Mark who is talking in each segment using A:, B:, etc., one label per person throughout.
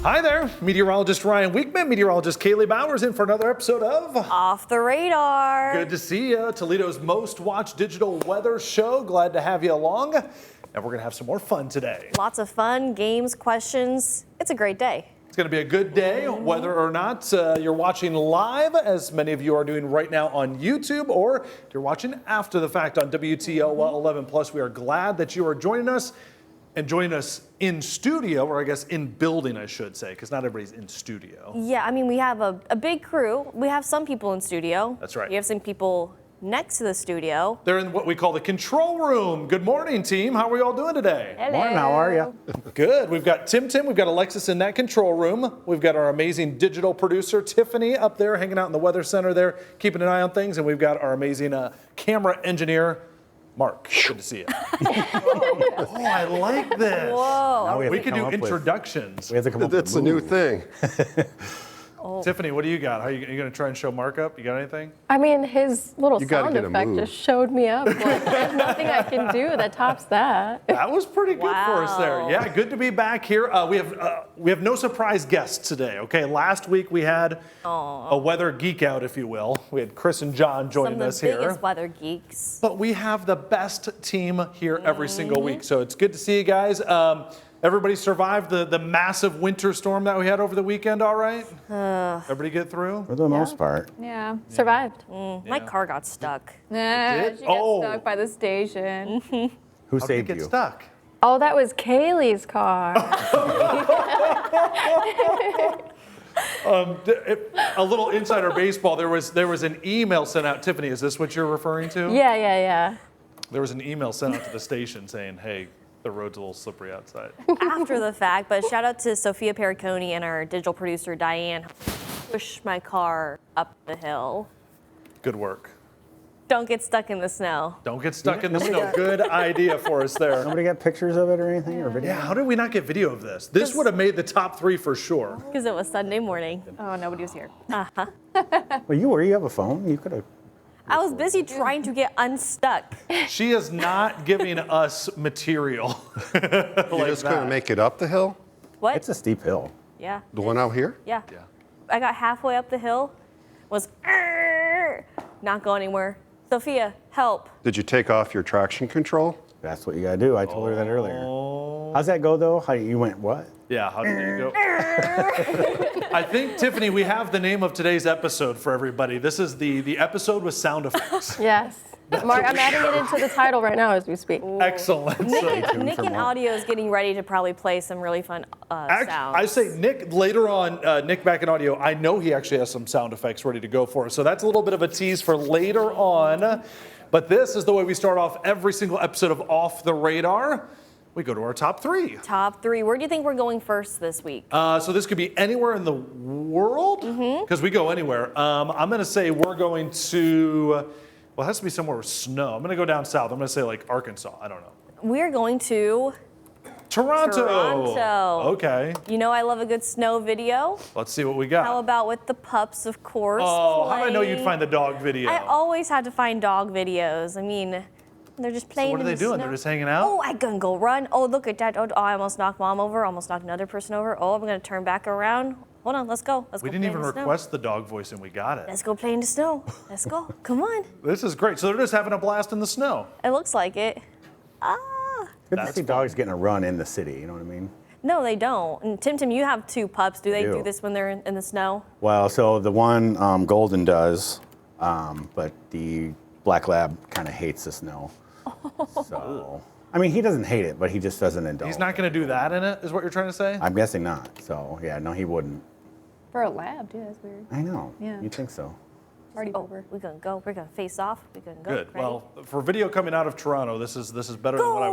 A: Hi there, meteorologist Ryan Weekman, meteorologist Kaylee Bowers in for another episode of
B: Off the Radar.
A: Good to see you. Toledo's most watched digital weather show. Glad to have you along. And we're going to have some more fun today.
B: Lots of fun, games, questions. It's a great day.
A: It's going to be a good day, whether or not you're watching live, as many of you are doing right now on YouTube, or you're watching after the fact on WTO 11+. We are glad that you are joining us. And joining us in studio, or I guess in building, I should say, because not everybody's in studio.
B: Yeah, I mean, we have a big crew. We have some people in studio.
A: That's right.
B: We have some people next to the studio.
A: They're in what we call the control room. Good morning, team. How are we all doing today?
B: Hello.
C: Morning, how are you?
A: Good. We've got Tim, we've got Alexis in that control room. We've got our amazing digital producer, Tiffany, up there hanging out in the weather center there, keeping an eye on things. And we've got our amazing camera engineer, Mark. Good to see you. Oh, I like this.
B: Whoa.
A: We could do introductions.
C: We have to come up
D: That's
C: with
D: a new thing.
A: Tiffany, what do you got? You going to try and show Mark up? You got anything?
E: I mean, his little
D: You gotta
E: sound
D: get a
E: effect
D: move.
E: just showed me up. Like, there's nothing I can do that tops that.
A: That was pretty good for us there.
B: Wow.
A: Yeah, good to be back here. We have no surprise guests today. Okay, last week we had a weather geek out, if you will. We had Chris and John joining
B: Some of
A: us
B: the
A: here.
B: biggest weather geeks.
A: But we have the best team here every single week, so it's good to see you guys. Everybody survived the massive winter storm that we had over the weekend, all right? Everybody get through?
C: For the most part.
E: Yeah, survived.
B: My car got stuck.
E: Nah,
A: did?
E: she got
A: Oh.
E: stuck by the station.
C: Who
A: How did you
C: saved
A: get
C: you?
A: stuck?
E: Oh, that was Kaylee's car.
A: A little insider baseball, there was an email sent out. Tiffany, is this what you're referring to?
E: Yeah.
A: There was an email sent out to the station saying, hey, the road's a little slippery outside.
B: After the fact, but shout out to Sophia Periconi and our digital producer, Diane. Push my car up the hill.
A: Good work.
B: Don't get stuck in the snow.
A: Don't get stuck in the snow. Good idea for us there.
C: Nobody got pictures of it or anything or video?
A: Yeah, how did we not get video of this? This would have made the top 3 for sure.
B: Because it was Sunday morning.
E: Oh, nobody was here.
C: Well, you have a phone. You could have.
B: I was busy trying to get unstuck.
A: She is not giving us material.
D: You just couldn't make it up the hill?
B: What?
C: It's a steep hill.
B: Yeah.
D: The one out here?
B: Yeah.
A: Yeah.
B: I got halfway up the hill, was not going anywhere. Sophia, help.
D: Did you take off your traction control?
C: That's what you gotta do. I told her that earlier. How's that go though? How you went what?
A: Yeah, how did you go? I think, Tiffany, we have the name of today's episode for everybody. This is the episode with sound effects.
E: Yes. Mark, I'm adding it into the title right now as we speak.
A: Excellent.
B: Nick
C: for
B: and
C: more.
B: Audio is getting ready to probably play some really fun sounds.
A: I say Nick, later on, Nick back in audio, I know he actually has some sound effects ready to go for us. So that's a little bit of a tease for later on. But this is the way we start off every single episode of Off the Radar. We go to our top 3.
B: Top 3. Where do you think we're going first this week?
A: So this could be anywhere in the world, because we go anywhere. I'm going to say we're going to, well, it has to be somewhere with snow. I'm going to go down south. I'm going to say like Arkansas. I don't know.
B: We're going to
A: Toronto.
B: Toronto.
A: Okay.
B: You know I love a good snow video.
A: Let's see what we got.
B: How about with the pups, of course?
A: Oh, how did I know you'd
B: playing?
A: find the dog video?
B: I always had to find dog videos. I mean, they're just playing.
A: So what are
B: in
A: they
B: the
A: doing?
B: snow.
A: They're just hanging out?
B: Oh, I can go run. Oh, look at that. Oh, I almost knocked mom over. Almost knocked another person over. Oh, I'm gonna turn back around. Hold on, let's go. Let's
A: We
B: go
A: didn't
B: play
A: even
B: in the snow.
A: request the dog voice and we got it.
B: Let's go play in the snow. Let's go. Come on.
A: This is great. So they're just having a blast in the snow.
B: It looks like it.
C: Good
A: That's
C: to see dogs getting a run in the city. You know what I mean?
B: No, they don't. And Tim, you have 2 pups. Do they
C: do.
B: do this when they're in the snow?
C: Well, so the one Golden does, but the Black Lab kind of hates the snow. So, I mean, he doesn't hate it, but he just doesn't indulge.
A: He's not going to do that in it, is what you're trying to say?
C: I'm guessing not. So, yeah, no, he wouldn't.
E: For a lab, too, that's weird.
C: I know.
E: Yeah.
C: You'd think so.
E: Party
B: Oh,
E: over.
B: we're gonna go. We're gonna face off. We're gonna go.
A: Good.
B: Ready?
A: Well, for video coming out of Toronto, this is better than what I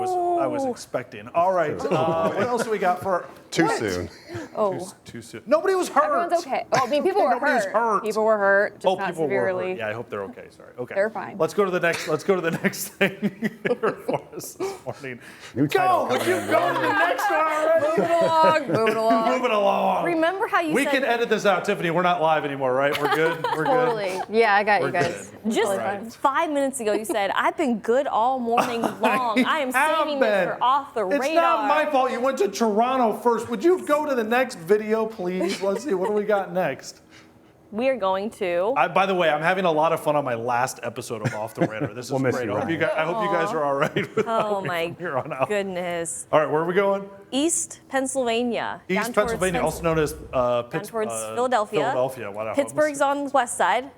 A: was
B: Go!
A: expecting. All right. What else do we got for?
D: Too
A: What?
D: soon.
E: Oh,
A: Too soon. Nobody was hurt.
E: everyone's okay. Oh, I mean, people were
A: Nobody was
E: hurt.
A: hurt.
E: People were hurt, just
A: Oh,
E: not
A: people were
E: severely.
A: hurt. Yeah, I hope they're okay. Sorry. Okay.
E: They're fine.
A: Let's go to the next. Let's go to the next thing here for us this morning.
C: New
A: Go!
C: title
A: Would you
C: coming in.
A: go to the next one already?
E: Moving along.
A: Moving along.
B: Remember how you
A: We
B: said
A: can edit this out, Tiffany. We're not live anymore, right? We're good. We're
E: Totally.
A: good.
E: Yeah, I got you
A: We're
E: guys.
B: Just
E: Totally fine.
B: 5 minutes ago, you said, I've been good all morning long. I am
A: have
B: saving this
A: been.
B: for off the radar.
A: It's not my fault. You went to Toronto first. Would you go to the next video, please? Let's see. What do we got next?
B: We are going to.
A: By the way, I'm having a lot of fun on my last episode of Off the Radar. This is
C: We'll miss
A: great.
C: you,
A: I hope you
C: Ryan.
A: guys are all right with
B: Oh
A: me
B: my
A: from here on out.
B: goodness.
A: All right, where are we going?
B: East Pennsylvania. down
A: East
B: towards
A: Pennsylvania, also known as
B: down towards Philadelphia.
A: Philadelphia. Wow.
B: Pittsburgh's on the west side.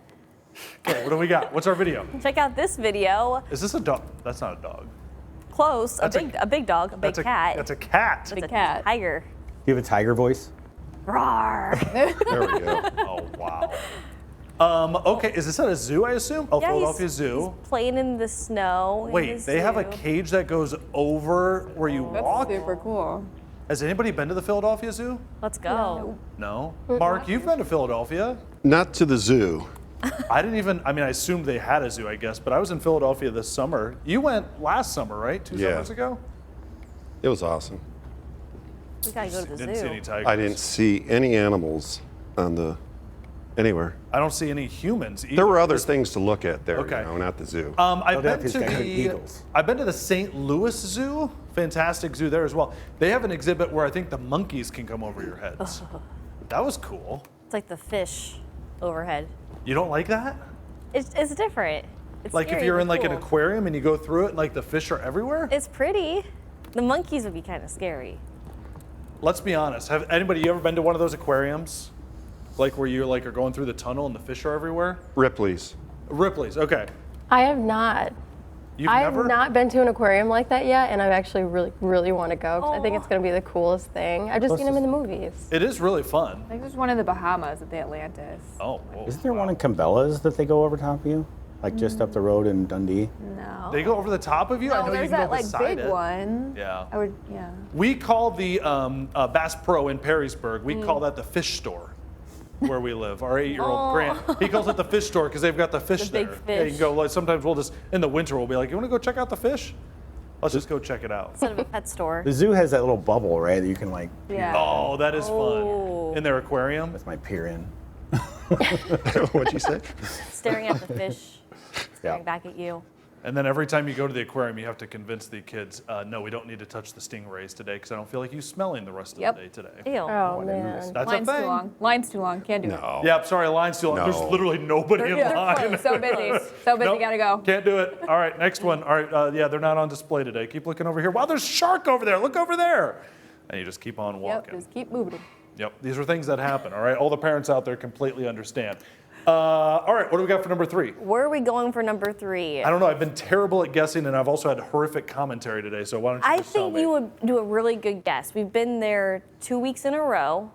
A: Okay, what do we got? What's our video?
B: Check out this video.
A: Is this a dog? That's not a dog.
B: Close.
A: That's
B: A big dog, a big cat.
A: That's a cat.
B: It's a
E: cat.
B: tiger.
C: Do you have a tiger voice?
B: Roar.
D: There we go.
A: Oh, wow. Okay, is this at a zoo, I assume? Oh,
B: Yeah,
A: Philadelphia Zoo.
B: He's playing in the snow. in
A: Wait,
B: the
A: they have a
B: zoo.
A: cage that goes over where you walk?
E: super cool.
A: Has anybody been to the Philadelphia Zoo?
B: Let's go.
A: No. Mark, you've been to Philadelphia.
D: Not to the zoo.
A: I assumed they had a zoo, I guess, but I was in Philadelphia this summer. You went last summer, right? 2
D: Yeah.
A: summers ago?
D: It was awesome.
B: We gotta go to the
A: Didn't
B: zoo.
A: see any tigers.
D: I didn't see any animals anywhere.
A: I don't see any humans either.
D: There were other things to look at there,
A: Okay.
D: not the zoo.
A: I've been
C: Philadelphia's
A: to
C: got good
A: the
C: eagles.
A: I've been to the St. Louis Zoo. Fantastic zoo there as well. They have an exhibit where I think the monkeys can come over your heads. That was cool.
B: It's like the fish overhead.
A: You don't like that?
B: It's different. It's
A: Like if
B: scary,
A: you're
B: but
A: in like an
B: cool.
A: aquarium and you go through it and like the fish are everywhere?
B: It's pretty. The monkeys would be kind of scary.
A: Let's be honest. Have you ever been to one of those aquariums? Like where you like are going through the tunnel and the fish are everywhere?
D: Ripley's.
A: Ripley's, okay.
E: I have not.
A: You've
E: I've
A: never?
E: not been to an aquarium like that yet, and I actually really want to go because I think it's going to be the coolest thing. I've just seen them in the movies.
A: It is really fun.
F: I think there's one in the Bahamas at the Atlantis.
A: Oh, whoa,
C: Isn't there
A: wow.
C: one in Cabela's that they go over top of you? Like just up the road in Dundee?
F: No.
A: They go over the top of you? I
F: No,
A: know you
F: there's
A: can
F: that
A: go
F: like
A: beside
F: big
A: it.
F: one.
A: Yeah.
F: Yeah.
A: We call the Bass Pro in Perrysburg, we call that the fish store where we live. Our 8-year-old Grant, he calls it the fish store because they've got the fish
B: The big
A: there. Yeah, you
B: fish.
A: can go, like, sometimes we'll just, in the winter, we'll be like, you want to go check out the fish? Let's just go check it out.
B: Instead of a pet store.
C: The zoo has that little bubble, right? That you can like,
F: Yeah.
A: Oh, that is
B: Oh.
A: fun. In their aquarium?
C: that's my peer in.
D: What'd you say?
B: Staring at the fish, staring
C: Yeah.
B: back at you.
A: And then every time you go to the aquarium, you have to convince the kids, no, we don't need to touch the stingrays today because I don't feel like you smelling the rest of
F: Yep.
A: the day today.
B: Ew.
E: Oh man.
A: That's
F: Line's
A: a
F: too
A: thing.
F: long. Line's too long. Can't do it.
D: No.
A: Yeah, I'm sorry, line's still on. There's
D: No.
A: literally nobody in
F: They're
A: line.
F: closed. So busy. So busy.
A: Nope,
F: Gotta go.
A: Can't do it. All right, next one. All right, yeah, they're not on display today. Keep looking over here. Wow, there's a shark over there. Look over there. And you just keep on
F: Yep.
A: walking.
F: Just keep moving.
A: Yep, these are things that happen, all right? All the parents out there completely understand. All right, what do we got for number 3?
B: Where are we going for number 3?
A: I don't know, I've been terrible at guessing and I've also had horrific commentary today, so why don't you
B: I
A: just tell
B: think
A: me?
B: you would do a really good guess. We've been there 2 weeks in a row.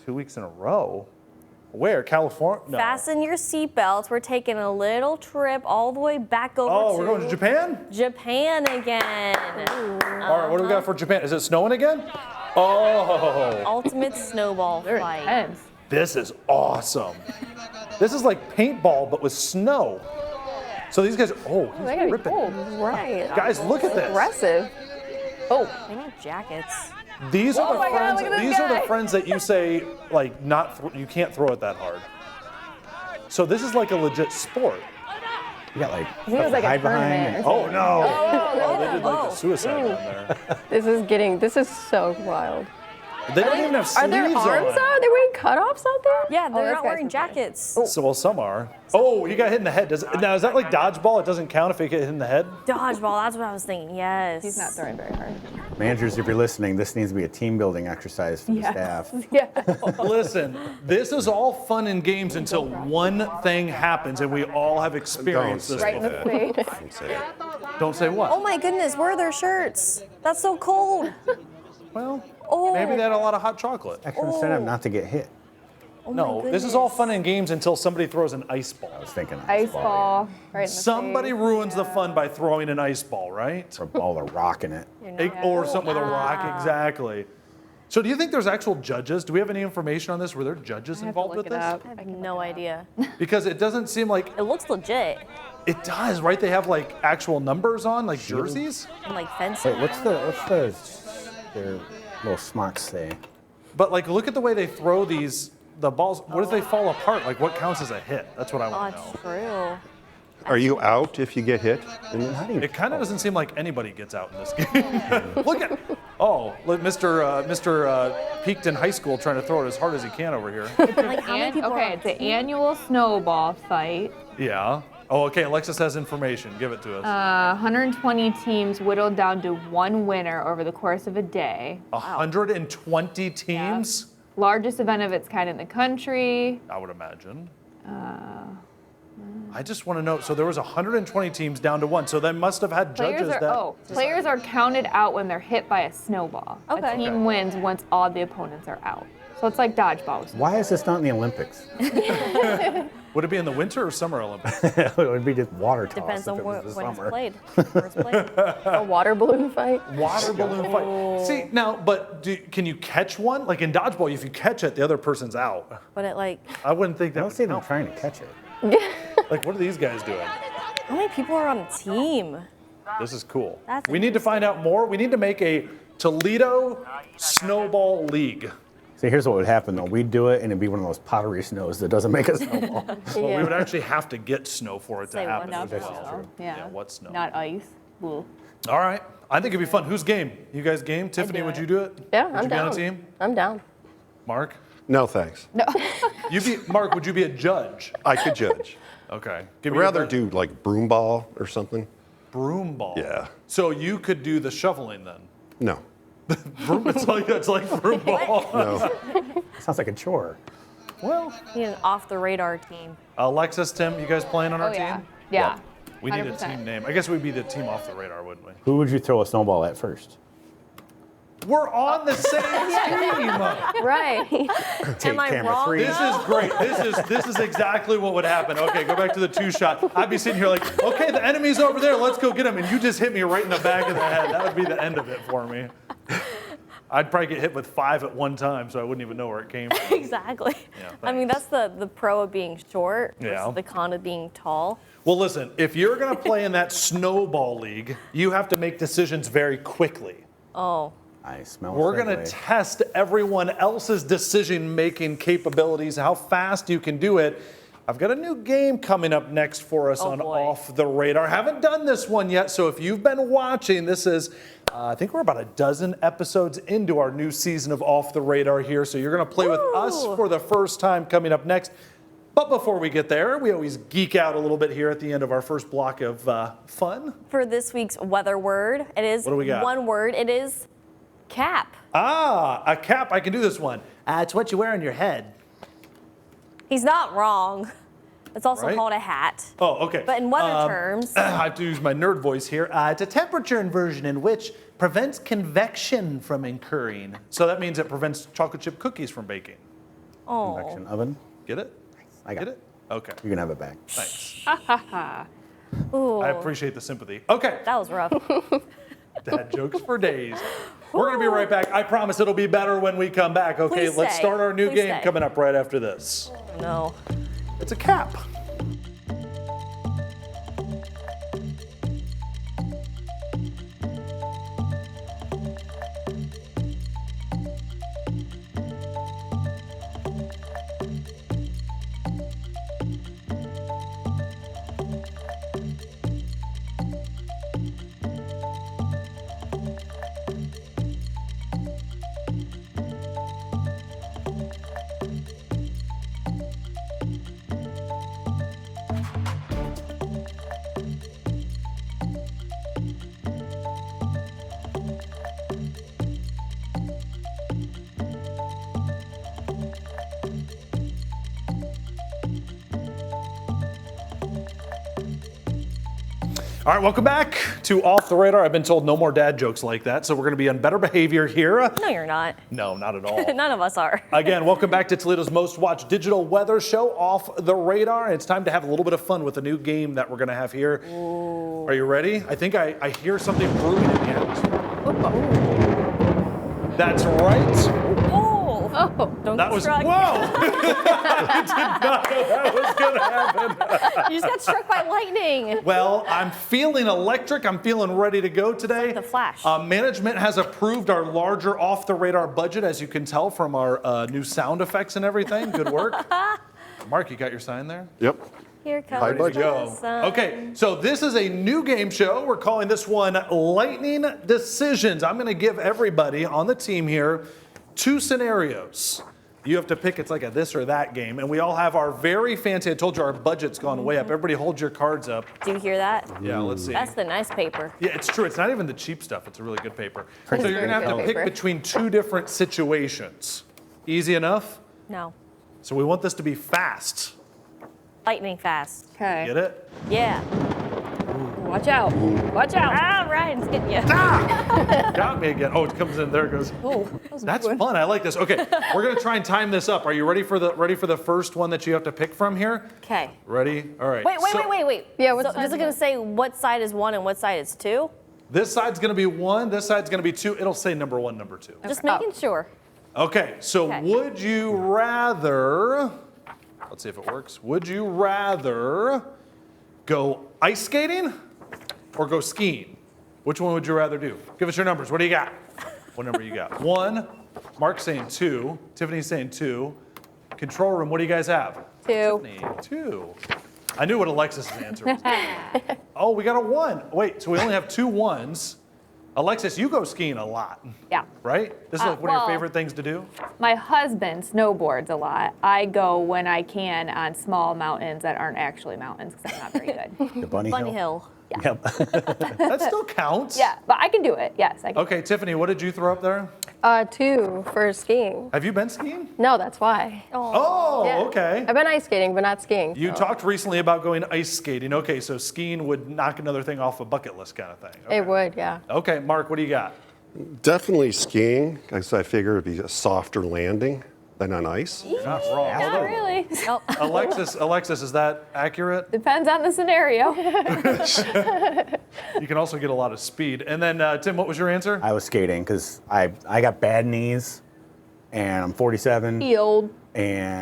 A: 2 weeks in a row? Where, California? No.
B: Fasten your seatbelts. We're taking a little trip all the way back over
A: Oh,
B: to
A: we're going to Japan?
B: Japan again.
A: All right, what do we got for Japan? Is it snowing again? Oh,
B: Ultimate snowball flight.
E: Intense.
A: this is awesome. This is like paintball, but with snow. So these guys, oh,
E: They
A: he's
E: gotta be
A: ripping.
E: cold. Right.
A: Guys, look at this.
E: Aggressive. Oh,
B: They need jackets.
A: These are
E: Oh
A: the
E: my God,
A: friends.
E: look at this
A: These are the
E: guy.
A: friends that you say like you can't throw it that hard. So this is like a legit sport.
C: You got like
E: it
C: stuff
E: was
C: to
E: like a
C: hide behind.
E: tournament.
C: and-
A: Oh no!
E: Oh,
A: They did like the suicide one there.
E: this is so wild.
A: They don't even have sleeves
E: Are there arms
A: on.
E: out? Are they wearing cutoffs out there?
B: Yeah,
E: Oh,
B: they're
E: those
B: not
E: guys
B: wearing
E: can play.
B: jackets.
A: So well, some are. Oh, you got hit in the head. Now is that like dodgeball? It doesn't count if you get hit in the head.
B: Dodgeball, that's what I was thinking. Yes.
E: He's not throwing very hard.
C: Managers, if you're listening, this needs to be a team building exercise for the staff.
E: Yeah.
A: Listen, this is all fun and games until one thing happens, and we all have experienced
D: Don't
A: this
E: Right in
A: before.
E: the face.
D: Don't say it.
A: Don't say what?
B: Oh my goodness, where are their shirts? That's so cold.
A: Well,
B: Oh.
A: maybe they had a lot of hot chocolate.
C: Extra incentive not to get hit.
B: Oh my
A: No, this is all
B: goodness.
A: fun and games until somebody throws an ice ball.
C: I was thinking
E: Ice ball. Right in the
A: Somebody
E: face.
A: ruins the fun by throwing an ice ball, right?
C: or a ball of rock in it.
A: Or something with a rock, exactly. So do you think there's actual judges? Do we have any information on this? Were there judges
E: I have to
A: involved
E: look
A: with
E: it
A: this?
E: up.
B: I have no idea.
A: Because it doesn't seem like
B: It looks legit.
A: it does, right? They have like actual numbers on, like jerseys.
B: And like fencing.
C: Wait, what's their little smocks say?
A: But like, look at the way they throw these the balls, what if they fall apart? Like, what counts as a hit? That's what I
B: Oh,
A: want to
B: that's
A: know.
B: true.
D: Are you out if you get hit in this?
C: How do you-
A: It kind of doesn't seem like anybody gets out in this game. Look at, look, Mr. Peaked in high school trying to throw it as hard as he can over here.
B: Like, how many people are
F: Okay,
B: on
F: it's
B: the
F: an
B: team?
F: annual snowball fight.
A: Yeah. Oh, okay. Alexis has information. Give it to us.
F: 120 teams whittled down to one winner over the course of a day.
A: 120 teams?
F: Largest event of its kind in the country.
A: I would imagine. I just want to know. So there was 120 teams down to one. So they must have had judges
F: Players are counted out when they're hit by a snowball.
B: Okay.
F: A team wins once all the opponents are out. So it's like dodgeball.
C: Why is this not in the Olympics?
A: Would it be in the Winter or Summer Olympics?
C: It would be just water toss
B: Depends
C: if
B: on
C: it was the
B: when it's
C: summer.
B: played. Where it's played.
E: A water balloon fight.
A: Water balloon fight. See, now, but can you catch one? Like in dodgeball, if you catch it, the other person's out.
B: But it like,
A: I wouldn't think
C: I
A: that
C: don't
A: would
C: see them
A: count.
C: trying to catch it.
A: Like, what are these guys doing?
B: how many people are on a team?
A: This is cool.
B: That's
A: We need to find out more. We need to make a Toledo Snowball League.
C: See, here's what would happen though. We'd do it and it'd be one of those pottery snows that doesn't make a snowball.
A: Well, we would actually have to get snow for it to
B: Say what
A: happen.
B: now?
A: as well.
F: Yeah.
A: What snow?
F: Not ice. Ooh.
A: All right. I think it'd be fun. Who's game? You guys game? Tiffany,
B: do
A: would
B: it.
A: you do it?
E: Yeah,
A: Would
E: I'm
A: you be on
E: down.
A: a team?
E: I'm down.
A: Mark?
D: No, thanks.
A: Mark, would you be a judge?
D: I could judge.
A: Okay.
D: I'd
A: Give me your
D: rather
A: bet.
D: do like broom ball or something.
A: broom ball.
D: Yeah.
A: So you could do the shoveling then.
D: No.
A: Broom, it's like broom ball.
D: No.
C: Sounds like a chore.
A: Well,
B: Need an off the radar team.
A: Alexis, Tim, you guys playing on our
F: Oh, yeah.
A: team?
F: Yeah.
A: We need a
F: 100%.
A: team name. I guess we'd be the team off the radar, wouldn't we?
C: Who would you throw a snowball at first?
A: We're on the same team.
E: Right.
B: Am I
C: camera
B: wrong?
C: three.
A: This is great. This is exactly what would happen. Okay, go back to the two shot. I'd be sitting here like, okay, the enemy's over there. Let's go get him. And you just hit me right in the back of the head. That would be the end of it for me. I'd probably get hit with 5 at one time, so I wouldn't even know where it came from.
B: Exactly.
A: Yeah,
B: I mean, that's the pro of being short
A: Yeah.
B: versus the con of being tall.
A: Well, listen, if you're going to play in that snowball league, you have to make decisions very quickly.
B: Oh.
C: I smell.
A: We're going to test everyone else's decision-making capabilities, how fast you can do it. I've got a new game coming up next for us
B: Oh,
A: on
B: boy.
A: Off the Radar. Haven't done this one yet, so if you've been watching, this is, I think we're about a dozen episodes into our new season of Off the Radar here, so you're going to play with us
B: Woo!
A: for the first time coming up next. But before we get there, we always geek out a little bit here at the end of our first block of fun.
B: For this week's weather word, it is
A: What do we got?
B: one word. It is cap.
A: Ah, a cap. I can do this one. It's what you wear on your head.
B: He's not wrong. It's also
A: Right?
B: called a hat.
A: Oh, okay.
B: But in weather terms,
A: I have to use my nerd voice here. It's a temperature inversion in which prevents convection from occurring. So that means it prevents chocolate chip cookies from baking.
B: oh,
C: Convection oven.
A: Get it?
C: I got
A: Get it? Okay.
C: You can have it back.
A: Thanks.
B: ooh,
A: I appreciate the sympathy. Okay.
B: that was rough.
A: Dad jokes for days. We're going to be right back. I promise it'll be better when we come back. Okay,
B: Please
A: let's
B: stay.
A: start our new
B: Please
A: game
B: stay.
A: coming up right after this.
B: No.
A: It's a cap. All right, welcome back to Off the Radar. I've been told no more dad jokes like that, so we're going to be on better behavior here.
B: No, you're not.
A: No, not at all.
B: None of us are.
A: Again, welcome back to Toledo's most watched digital weather show, Off the Radar. It's time to have a little bit of fun with a new game that we're going to have here.
B: Ooh.
A: Are you ready? I think I hear something brewing in the atmosphere. That's right.
B: Oh.
E: Oh.
B: Don't
A: That
B: get
A: was,
B: struck.
A: whoa! I did not know that was going to happen.
B: You just got struck by lightning.
A: Well, I'm feeling electric. I'm feeling ready to go today.
B: like the Flash.
A: Management has approved our larger off-the-radar budget, as you can tell from our new sound effects and everything. Good work. Mark, you got your sign there?
D: Yep.
B: Here comes
D: High budget.
B: the
A: Go.
B: sun.
A: Okay, so this is a new game show. We're calling this one Lightning Decisions. I'm going to give everybody on the team here 2 scenarios. You have to pick, it's like a this or that game. And we all have our very fancy, I told you our budget's gone way up. Everybody hold your cards up.
B: Do you hear that?
A: Yeah, let's see.
B: That's the nice paper.
A: Yeah, it's true. It's not even the cheap stuff. It's a really good paper. So
E: It's
A: you're going to have
E: very
A: to
E: good
A: pick
E: paper.
A: between 2 different situations. Easy enough?
B: No.
A: So we want this to be fast.
B: Lightning fast.
F: Okay.
A: Get it?
B: Yeah.
F: Watch out. Watch out.
B: Ah, Ryan's getting you.
A: Got me again. Oh, it comes in. There it goes.
F: Oh, that was a
A: That's
F: good one.
A: fun. I like this. Okay, we're gonna try and time this up. Are you ready for the first one that you have to pick from here?
B: Okay.
A: Ready? All right.
B: Wait.
A: So
E: Yeah, what
B: So
E: side
B: is it
E: is
B: going
E: it?
B: to say what side is 1 and what side is 2?
A: This side's gonna be 1. This side's gonna be 2. It'll say number 1, number 2.
B: Just making sure.
A: Okay. So
B: Okay.
A: would you rather? Let's see if it works. Would you rather go ice skating or go skiing? Which one would you rather do? Give us your numbers. What do you got? What number you got? 1. Mark's saying 2. Tiffany's saying 2. Control room. What do you guys have?
E: 2.
A: Tiffany, 2. I knew what Alexis's answer was. Oh, we got a 1. Wait, so we only have 2 1s. Alexis, you go skiing a lot,
F: Yeah.
A: right? This is like one of
F: well-
A: your favorite things to do?
F: My husband snowboards a lot. I go when I can on small mountains that aren't actually mountains because I'm not very good.
C: The bunny,
B: Bunny Hill.
C: Yep.
A: That still counts.
F: Yeah, but I can do it. Yes, I can.
A: Okay, Tiffany, what did you throw up there?
E: 2 for skiing.
A: Have you been skiing?
E: No, that's why.
A: Oh,
E: Yeah.
A: okay.
E: I've been ice skating, but not skiing.
A: You
E: so
A: talked recently about going ice skating. Okay, so skiing would knock another thing off a bucket list kind of thing. Okay.
E: It would, yeah.
A: Okay, Mark, what do you got?
D: Definitely skiing, because I figure it'd be a softer landing than on ice.
A: You're not wrong.
F: Not really.
B: Nope.
A: Alexis, is that accurate?
F: Depends on the scenario.
A: You can also get a lot of speed. And then, Tim, what was your answer?
C: I was skating because I got bad knees, and I'm 47,
F: Healed.
C: and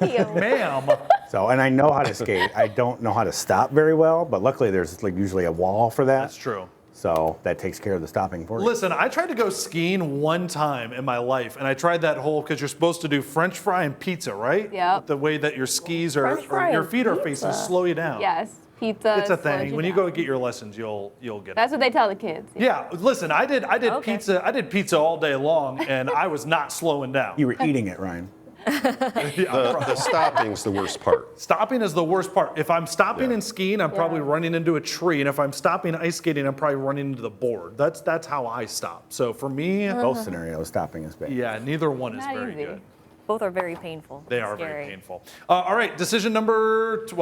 A: Ma'am.
C: so and I know how to skate. I don't know how to stop very well, but luckily there's like usually a wall for that.
A: That's true.
C: So that takes care of the stopping for you.
A: Listen, I tried to go skiing one time in my life, and I tried that whole, because you're supposed to do French fry and pizza, right?
F: Yep.
A: The way that your skis are,
E: French fry
A: or your
E: and
A: feet are
E: pizza.
A: facing slow you down.
F: Yes. Pizza.
A: It's a
F: slows
A: thing. When you
F: down.
A: go get your lessons, you'll get it.
F: That's what they tell the kids.
A: Yeah, listen, I did
B: Okay.
A: pizza. I did pizza all day long, and I was not slowing down.
C: You were eating it, Ryan.
D: The stopping's the worst part.
A: Stopping is the worst part. If I'm stopping and skiing, I'm probably running into a tree, and if I'm stopping ice skating, I'm probably running into the board. That's how I stop. So for me,
C: Both scenarios, stopping is bad.
A: yeah, neither one is
F: Not
A: very
F: easy.
A: good.
B: Both are very painful.
A: They are
B: Scary.
A: very painful. All right, decision number 2.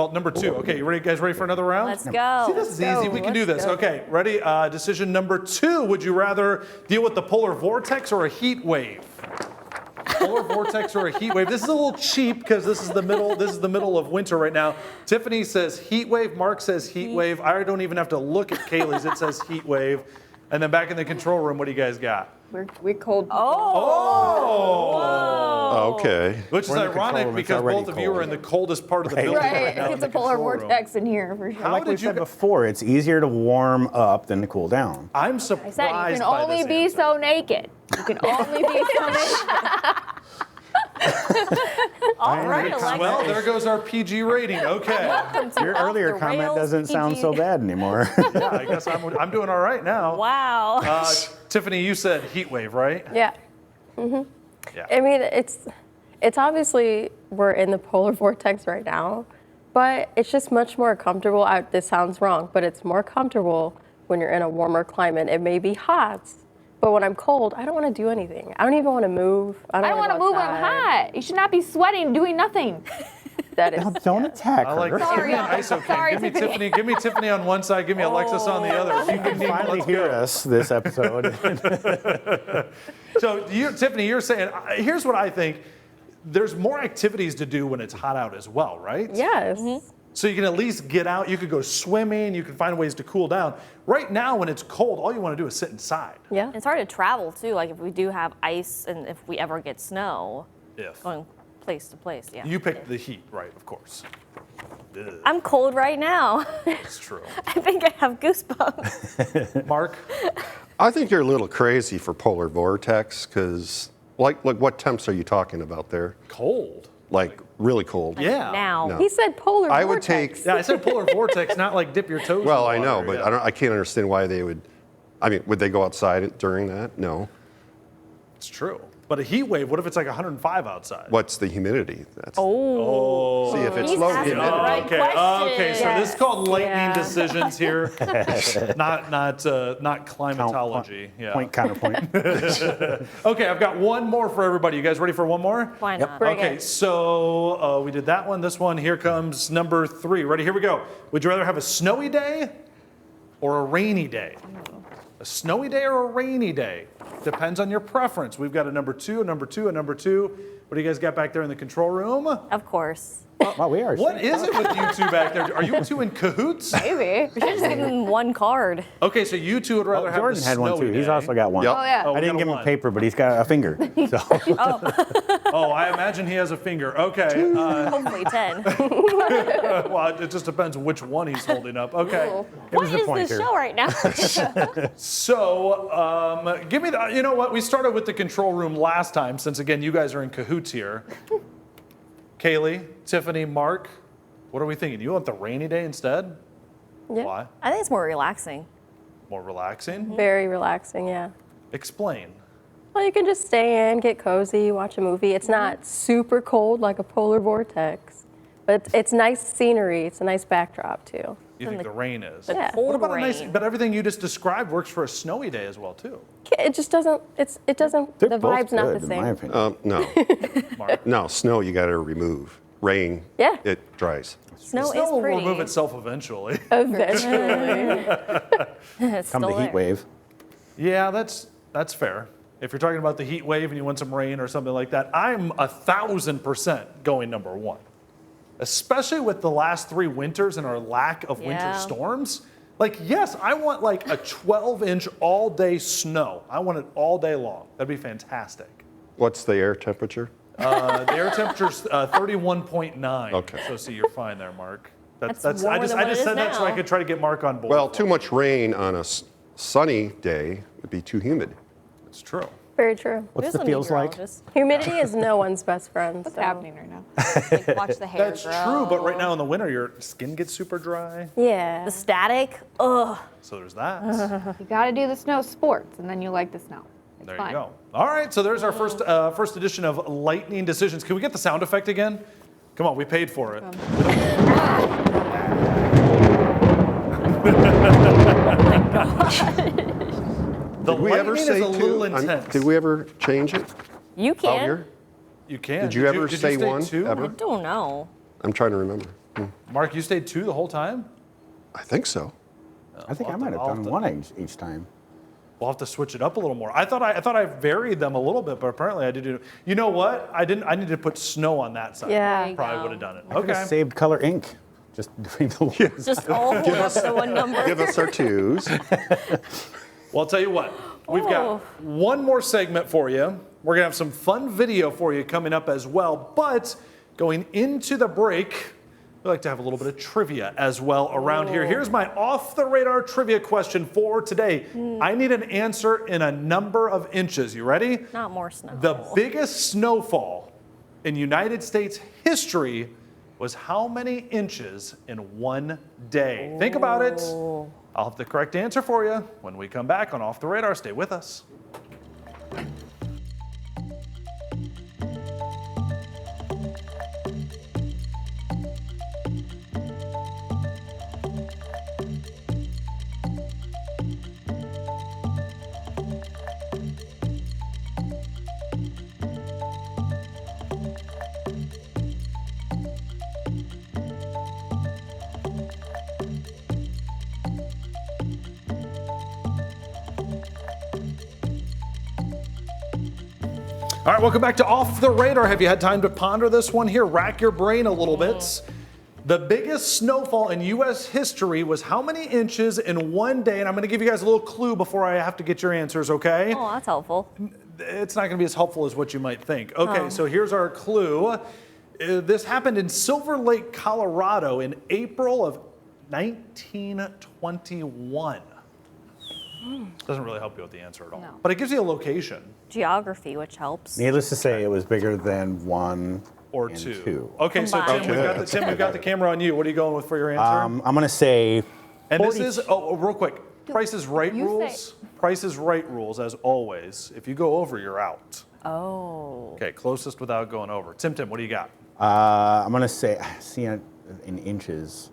A: Okay, you guys ready for another round?
B: Let's go.
A: See, this is easy. We can do
E: Let's
A: this.
E: go.
A: Okay, ready? Decision number 2. Would you rather deal with the polar vortex or a heat wave? Polar vortex or a heat wave? This is a little cheap because this is the middle. This is the middle of winter right now. Tiffany says heat wave. Mark says heat wave. I don't even have to look at Kaylee's. It says heat wave. And then back in the control room, what do you guys got?
F: We're cold.
A: Oh,
D: Okay.
A: which is
C: We're in the control
A: ironic
C: room. It's
A: because
C: already
A: both of you are
C: cold.
A: in the coldest part of the
C: Right.
A: building
F: Right.
A: right now. in
F: It's
A: the
F: a polar
A: control room.
F: vortex in here for sure.
A: How
C: Like we
A: did you
C: said
A: go-
C: before, it's easier to warm up than to cool down.
A: I'm
F: I
A: surprised
F: said you can
A: by
F: only
A: this
F: be
A: answer.
F: so naked. You can only be so naked.
B: All right, Alexis.
A: Well, there goes our PG rating. Okay.
C: Your
B: Off
C: earlier
B: the
C: comment
B: rails,
C: doesn't sound so
B: PG.
C: bad anymore.
A: Yeah, I guess I'm doing all right now.
B: Wow.
A: Tiffany, you said heat wave, right?
E: Yeah.
A: Yeah.
E: I mean, it's obviously we're in the polar vortex right now, but it's just much more comfortable. This sounds wrong, but it's more comfortable when you're in a warmer climate. It may be hot, but when I'm cold, I don't want to do anything. I don't even want to move.
F: I don't want to move when I'm hot. You should not be sweating, doing nothing.
E: That is.
C: Don't attack
A: I like
C: her.
A: this. Give me an ISO king.
F: Sorry,
A: Give me
F: Tiffany.
A: Tiffany. Give me Tiffany on one side. Give me Alexis on the other. You can
C: Finally hear us this episode.
A: So, Tiffany, you're saying. Here's what I think. There's more activities to do when it's hot out as well, right?
E: Yes.
A: So you can at least get out, you could go swimming, you can find ways to cool down. Right now when it's cold, all you want to do is sit inside.
E: Yeah.
B: It's hard to travel too. Like if we do have ice and if we ever get snow, going place to place. Yeah.
A: You picked the heat, right, of course. Ugh,
B: I'm cold right now.
A: it's true.
B: I think I have goosebumps.
A: Mark?
D: I think you're a little crazy for polar vortex because, like what temps are you talking about there?
A: Cold.
D: Like really cold.
A: Yeah.
B: Now.
D: No.
E: He said polar
D: I would
E: vortex.
D: take.
A: Yeah, I said polar vortex, not like dip your toes in
D: Well,
A: the
D: I know,
A: water,
D: but
A: yeah.
D: I can't understand why they would. I mean, would they go outside during that? No.
A: It's true. But a heat wave, what if it's like 105 outside?
D: What's the humidity? That's
A: Oh.
D: see if it's
B: He's
D: low
B: asking
D: humidity.
B: the right
A: Okay,
B: question.
A: okay, so this is called lightning
E: Yeah.
A: decisions here, not climatology. Yeah.
C: Point, counterpoint.
A: Okay, I've got one more for everybody. You guys ready for one more?
B: Why not?
E: Bring
A: Okay,
E: it.
A: so we did that one. This one, here comes number 3. Ready? Here we go. Would you rather have a snowy day or a rainy day? A snowy day or a rainy day? Depends on your preference. We've got a number 2, a number 2, a number 2. What do you guys got back there in the control room?
B: Of course.
C: Wow, we are.
A: What is it with you two back there? Are you two in cahoots?
F: Maybe.
B: We should just give him one card.
A: Okay, so you two would rather have
C: Jordan
A: the
C: had one
A: snowy
C: too. He's
A: day.
C: also got one.
D: Yep.
F: Oh, yeah.
A: Oh, we
C: I didn't
A: got
C: give him
A: one.
C: a paper, but he's got a finger. So
A: Oh, I imagine he has a finger. Okay.
B: Hopefully 10.
A: Well, it just depends which one he's holding up. Okay.
C: it was
B: What
C: a
B: is
C: pointer.
B: this show right now?
A: So, give me the, you know what? We started with the control room last time, since again, you guys are in cahoots here. Kaylee, Tiffany, Mark, what are we thinking? You want the rainy day instead?
E: Yeah.
A: Why?
B: I think it's more relaxing.
A: More relaxing?
E: Very relaxing, yeah.
A: Explain.
E: Well, you can just stay in, get cozy, watch a movie. It's not super cold like a polar vortex, but it's nice scenery. It's a nice backdrop too.
A: You think the rain is?
B: The
E: Yeah.
A: What
B: cold
A: about a
B: rain.
A: nice, but everything you just described works for a snowy day as well, too.
E: It just doesn't. It doesn't.
C: They're
E: the
C: both
E: vibe's not
C: good,
E: the
C: in my
E: same.
C: opinion.
D: No,
A: Mark.
D: no. Snow you got to remove. Rain.
E: Yeah.
D: It dries.
B: Snow
A: Snow
B: is
A: will
B: pretty.
A: remove itself eventually.
E: Eventually.
B: It's
C: Come
B: still
C: the heat
B: there.
C: wave.
A: Yeah, that's fair. If you're talking about the heat wave and you want some rain or something like that, I'm 1,000% going number 1. Especially with the last 3 winters and our lack of winter
B: Yeah.
A: storms. Like, yes, I want like a 12-inch all-day snow. I want it all day long. That'd be fantastic.
D: What's the air temperature?
A: The air temperature's 31.9.
D: Okay.
A: So see, you're fine there, Mark.
B: That's
A: I
B: warmer
A: just
B: than what it
A: said
B: is
A: that so I
B: now.
A: could try to get Mark on board.
D: Well, too much rain on a sunny day would be too humid.
A: It's true.
E: Very true.
C: What's
B: There's
C: the
B: a
C: feels like?
B: meteorologist.
E: Humidity is no one's best friend.
F: What's
E: so.
F: happening right now? Like, watch the hair
A: That's
F: grow.
A: true, but right now in the winter, your skin gets super dry.
E: Yeah.
B: The static, ugh.
A: So there's that.
F: You got to do the snow sports, and then you like the snow. It's
A: There
F: fun.
A: you go. All right, so there's our first edition of Lightning Decisions. Can we get the sound effect again? Come on, we paid for it. The
D: Did we ever
A: lightning
D: say
A: is a little
D: 2?
A: intense.
D: Did we ever change it
B: You
D: out
B: can.
D: here?
A: You can.
D: Did you ever
A: did
D: say
A: stay
D: 1
A: 2?
B: I
D: ever?
B: don't know.
D: I'm trying to remember.
A: Mark, you stayed 2 the whole time?
D: I think so.
C: I think I might have
A: I'll
C: done
A: to-
C: one each time.
A: We'll have to switch it up a little more. I thought I varied them a little bit, but apparently I did. You know what? I didn't. I needed to put snow on that side.
E: Yeah.
B: There you
A: Probably
B: go.
A: would have done it.
C: I could have
A: Okay.
C: saved color ink. Just doing the words.
B: Just all hold up to one number.
D: Give us our 2s.
A: Well, I'll tell you what. We've got
B: Oh.
A: one more segment for you. We're gonna have some fun video for you coming up as well. But going into the break, we like to have a little bit of trivia as well around here. Here's my off-the-radar trivia question for today. I need an answer in a number of inches. You ready?
B: Not more snow.
A: The biggest snowfall in United States history was how many inches in one day? Think about it. I'll have the correct answer for you when we come back on Off the Radar. Stay with us. All right, welcome back to Off the Radar. Have you had time to ponder this one here? Rack your brain a little bit. The biggest snowfall in U.S. history was how many inches in one day? And I'm going to give you guys a little clue before I have to get your answers, okay?
B: Oh, that's helpful.
A: It's not going to be as helpful as what you might think. Okay, so here's our clue. This happened in Silver Lake, Colorado in April of 1921. Doesn't really help you with the answer at all.
F: No.
A: But it gives you a location.
B: Geography, which helps.
C: Needless to say, it was bigger than 1
A: Or
C: and
A: two. Okay, so
B: Combined.
A: Tim, we've got the camera on you. What are you going with for your answer?
C: I'm going to say
A: and
C: 40
A: this is, real quick, Price is Right
F: You
A: rules. Price is Right rules, as always. If you go over, you're out.
B: Oh.
A: Okay, closest without going over. Tim, what do you got?
C: I'm going to say, see, in inches.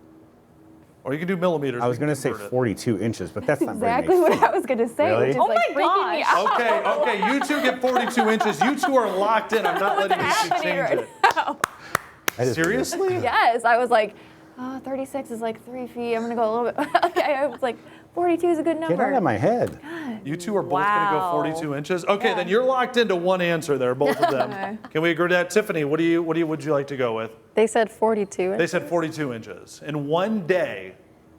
A: Or you can do millimeters.
C: I was
A: We can
C: going to say
A: convert it.
C: 42 inches, but that's not
F: Exactly
C: very
F: what
C: nice.
F: I was gonna say,
C: Really?
F: which is
B: Oh
F: like
B: my
F: freaking me
B: gosh.
F: out.
A: Okay, you two get 42 inches. You two are locked in. I'm not letting you two
F: happening
A: change
F: right
A: it.
C: That is weird.
A: Seriously?
F: Yes, I was like, 36 is like 3 feet. I'm gonna go a little bit. Okay, I was like, 42 is a good number.
C: Get out of my head.
A: You two are both going to go
B: Wow.
A: 42 inches. Okay,
F: Yeah.
A: then you're locked into one answer there, both of them.
F: Okay.
A: Can we agree to that? Tiffany, would you like to go with?
E: They said 42.
A: They said 42 inches in one day.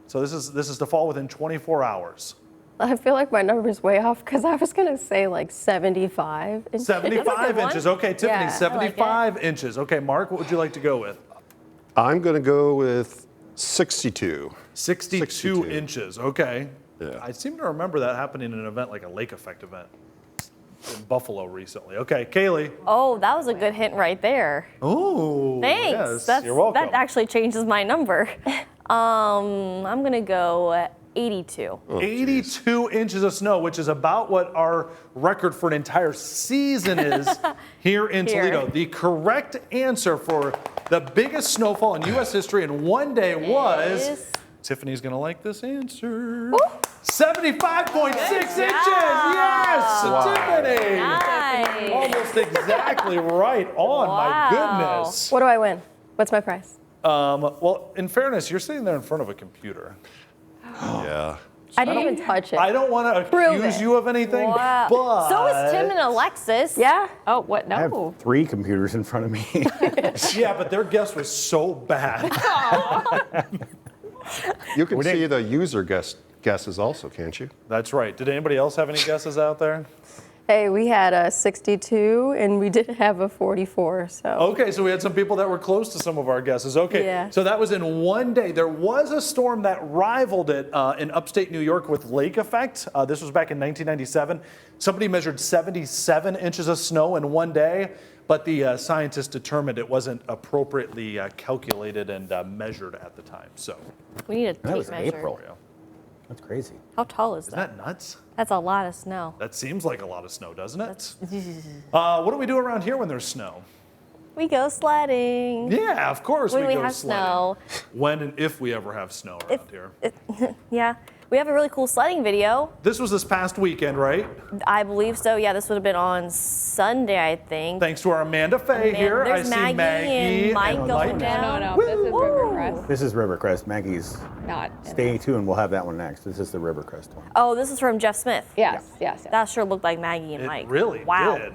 A: So this is to fall within 24 hours.
E: I feel like my number's way off because I was going to say like 75 inches.
A: 75
B: one.
A: inches. Okay, Tiffany,
E: Yeah, I like
A: 75 inches. Okay, Mark, what would you like to go with?
D: I'm going to go with 62.
A: 62 inches. Okay.
D: Yeah.
A: I seem to remember that happening in an event like a lake effect event in Buffalo recently. Okay, Kaylee.
B: Oh, that was a good hint right there.
A: Oh,
B: Thanks.
A: yes, you're welcome.
B: That actually changes my number. I'm gonna go 82.
A: 82 inches of snow, which is about what our record for an entire season is here in
B: Here.
A: Toledo. The correct answer for the biggest snowfall in U.S. history in one day was.
B: Is-
A: Tiffany's gonna like this answer. 75.6 inches. Yes, Tiffany.
B: Nice.
A: Almost exactly right on. My
B: Wow.
A: goodness.
E: What do I win? What's my price?
A: Well, in fairness, you're sitting there in front of a computer.
D: Yeah.
E: I didn't even touch it.
A: I don't want to
E: Prove
A: accuse
E: it.
A: you of anything,
B: Wow.
A: but
B: So is Tim and Alexis.
E: Yeah?
F: Oh, what?
C: I have
F: No.
C: 3 computers in front of me.
A: Yeah, but their guess was so bad.
D: You can
C: We
D: see
C: didn't-
D: the user guesses also, can't you?
A: That's right. Did anybody else have any guesses out there?
E: Hey, we had a 62 and we did have a 44, so.
A: Okay, so we had some people that were close to some of our guesses. Okay,
E: Yeah.
A: so that was in one day. There was a storm that rivaled it in upstate New York with lake effect. This was back in 1997. Somebody measured 77 inches of snow in one day, but the scientists determined it wasn't appropriately calculated and measured at the time. So,
B: We need a
C: That
B: tape
C: was
B: measure.
C: April. That's crazy.
B: How tall is
A: isn't
B: that?
A: that nuts?
B: That's a lot of snow.
A: That seems like a lot of snow, doesn't it? What do we do around here when there's snow?
B: We go sledding.
A: Yeah, of course
B: When we
A: go
B: have
A: sledding.
B: snow.
A: When and if we ever have snow around here.
B: Yeah. We have a really cool sledding video.
A: This was this past weekend, right?
B: I believe so. Yeah, this would have been on Sunday, I think.
A: Thanks to our Amanda Faye here.
B: There's
A: I see Maggie
B: and Mike going down.
F: No. This is Rivercrest.
C: This is Rivercrest. Maggie's.
F: Not.
C: Stay tuned. We'll have that one next. This is the Rivercrest one.
B: Oh, this is from Jeff Smith.
F: Yes.
B: That sure looked like Maggie and
A: It
B: Mike.
A: really
B: wow.
A: did.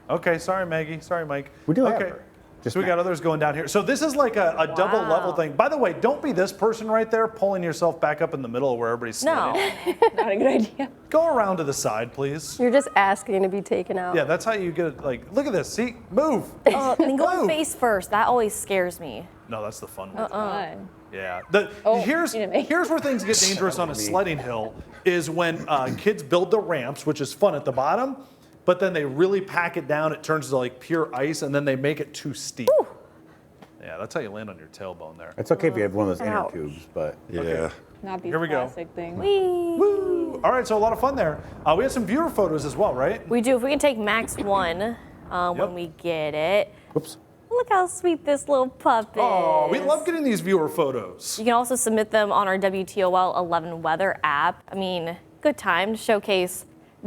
A: Okay, sorry Maggie. Sorry Mike.
C: We do have
A: okay.
C: her. Just
A: So we got others going down here. So this is like a double level thing. By the way, don't be this person right there pulling yourself back up in the middle of where everybody's
B: No.
A: sledding.
F: Not a good idea.
A: Go around to the side, please.
E: You're just asking to be taken out.
A: Yeah, that's how you get it. Like, look at this. See, move.
B: Oh, then go
A: Move.
B: face first. That always scares me.
A: No, that's the fun one.
F: Fun.
A: Yeah.
F: you didn't make-
A: Here's where things get dangerous on a sledding hill is when kids build the ramps, which is fun at the bottom, but then they really pack it down. It turns to like pure ice, and then they make it too steep. Yeah, that's how you land on your tailbone there.
C: It's okay if you have one of those inner
E: Ouch.
C: tubes, but
D: Yeah.
F: Not these
A: Here we go.
F: plastic things.
A: Woo! All right, so a lot of fun there. We have some viewer photos as well, right?
B: We do. If we can take Max one
A: Yep.
B: when we get it.
C: whoops.
B: Look how sweet this little pup is.
A: Oh, we love getting these viewer photos.
B: You can also submit them on our WTOL 11 weather app. I mean, good time to showcase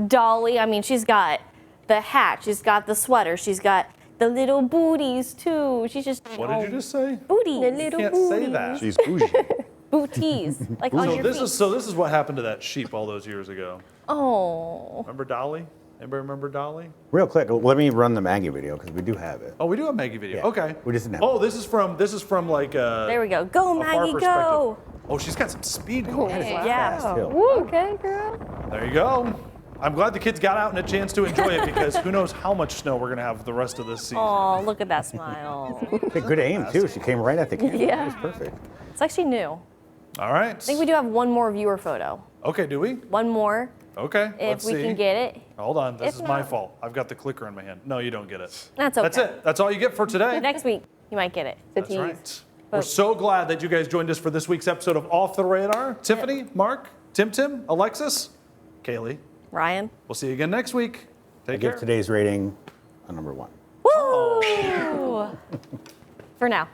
B: Dolly. I mean, she's got the hat, she's got the sweater, she's got the little booties too. She's just
A: What did you just say?
B: booties,
E: The little
A: Can't say that.
D: She's bougie.
B: booties, like on
A: So
B: your
A: this
B: feet.
A: is so this is what happened to that sheep all those years ago.
B: Oh,
A: Remember Dolly? Anybody remember Dolly?
C: Real quick, let me run the Maggie video because we do have it.
A: Oh, we do have Maggie video.
C: Yeah.
A: Okay.
C: We just didn't have
A: Oh, this is from like
B: There we go. Go,
A: a far
B: Maggie,
A: perspective.
B: go.
A: Oh, she's got some speed going.
B: Yeah.
C: Hill.
E: Okay, girl.
A: There you go. I'm glad the kids got out and a chance to enjoy it because who knows how much snow we're gonna have the rest of this season.
B: Oh, look at that smile.
C: Good aim too. She came right at the camera.
E: Yeah.
C: It was perfect.
B: It's like she knew.
A: All right.
B: I think we do have one more viewer photo.
A: Okay, do we?
B: One more,
A: Okay.
B: if
A: let's
B: we
A: see.
B: can get it.
A: Hold on. This
B: If
A: is my
B: not-
A: fault. I've got the clicker in my hand. No, you don't get it.
B: That's okay.
A: That's it. That's all you get for today.
B: Next week, you might get it.
A: That's
F: tease.
A: right. We're so glad that you guys joined us for this week's episode of Off the Radar. Tiffany, Mark, Tim, Alexis, Kaylee.
B: Ryan?
A: We'll see you again next week.
C: I
A: Take
C: give
A: care.
C: today's rating a number 1.
B: Woo! For now.